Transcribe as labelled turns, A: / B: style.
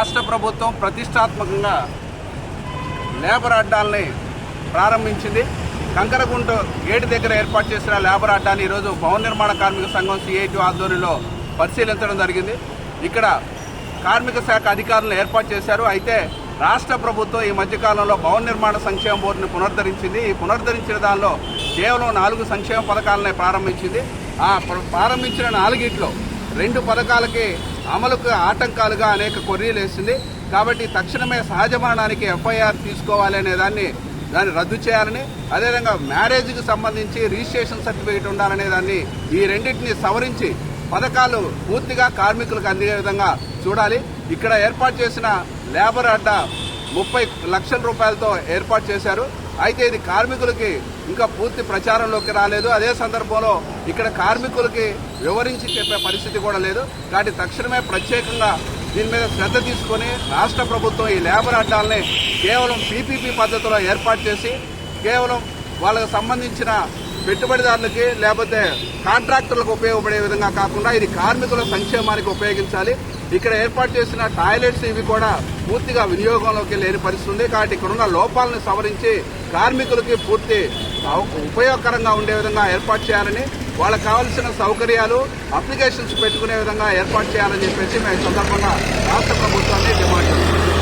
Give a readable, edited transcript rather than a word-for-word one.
A: రాష్ట్ర ప్రభుత్వం ప్రతిష్టాత్మకంగా లేబర్ అడ్డాలని ప్రారంభించింది. కంకరగుంట గేటు దగ్గర ఏర్పాటు చేసిన లేబర్ అడ్డాని ఈరోజు భవన నిర్మాణ కార్మిక సంఘం CIT ఆధ్వర్యంలో పరిశీలించడం జరిగింది. ఇక్కడ కార్మిక శాఖ అధికారులను ఏర్పాటు చేశారు. అయితే రాష్ట్ర ప్రభుత్వం ఈ మధ్యకాలంలో భవన నిర్మాణ సంక్షేమ బోర్డుని పునరుద్ధరించింది. ఈ పునరుద్ధరించిన దానిలో కేవలం 4 సంక్షేమ పథకాలనే ప్రారంభించింది. ఆ ప్రారంభించిన 4గిట్లో 2 పథకాలకి అమలుకు ఆటంకాలుగా అనేక కొర్రీలు వేసింది. కాబట్టి తక్షణమే సహజ మరణానికి FIR తీసుకోవాలి అనే దాన్ని రద్దు చేయాలని, అదేవిధంగా మ్యారేజ్కి సంబంధించి రిజిస్ట్రేషన్ సర్టిఫికేట్ ఉండాలనే దాన్ని ఈ రెండింటిని సవరించి పథకాలు పూర్తిగా కార్మికులకు అందే విధంగా చూడాలి. ఇక్కడ ఏర్పాటు చేసిన లేబర్ అడ్డా 30 లక్షల రూపాయలతో ఏర్పాటు చేశారు. అయితే ఇది కార్మికులకి ఇంకా పూర్తి ప్రచారంలోకి రాలేదు. అదే సందర్భంలో ఇక్కడ కార్మికులకి వివరించి చెప్పే పరిస్థితి కూడా లేదు. కాబట్టి తక్షణమే ప్రత్యేకంగా దీని మీద శ్రద్ధ తీసుకొని రాష్ట్ర ప్రభుత్వం ఈ లేబర్ అడ్డాలని కేవలం PPP పద్ధతిలో ఏర్పాటు చేసి కేవలం వాళ్ళకు సంబంధించిన పెట్టుబడిదారులకి లేకపోతే కాంట్రాక్టర్లకు ఉపయోగపడే విధంగా కాకుండా ఇది కార్మికుల సంక్షేమానికి ఉపయోగించాలి. ఇక్కడ ఏర్పాటు చేసిన టాయిలెట్స్ ఇవి కూడా పూర్తిగా వినియోగంలోకి లేని పరిస్థితి ఉంది. కాబట్టి ఇక్కడున్న లోపాలను సవరించి కార్మికులకి పూర్తి ఉపయోగకరంగా ఉండే విధంగా ఏర్పాటు చేయాలని, వాళ్ళకు కావాల్సిన సౌకర్యాలు అప్లికేషన్స్ పెట్టుకునే విధంగా ఏర్పాటు చేయాలని చెప్పేసి మేము సందర్భంగా రాష్ట్ర ప్రభుత్వాన్ని డిమాండ్ చేస్తున్నాం.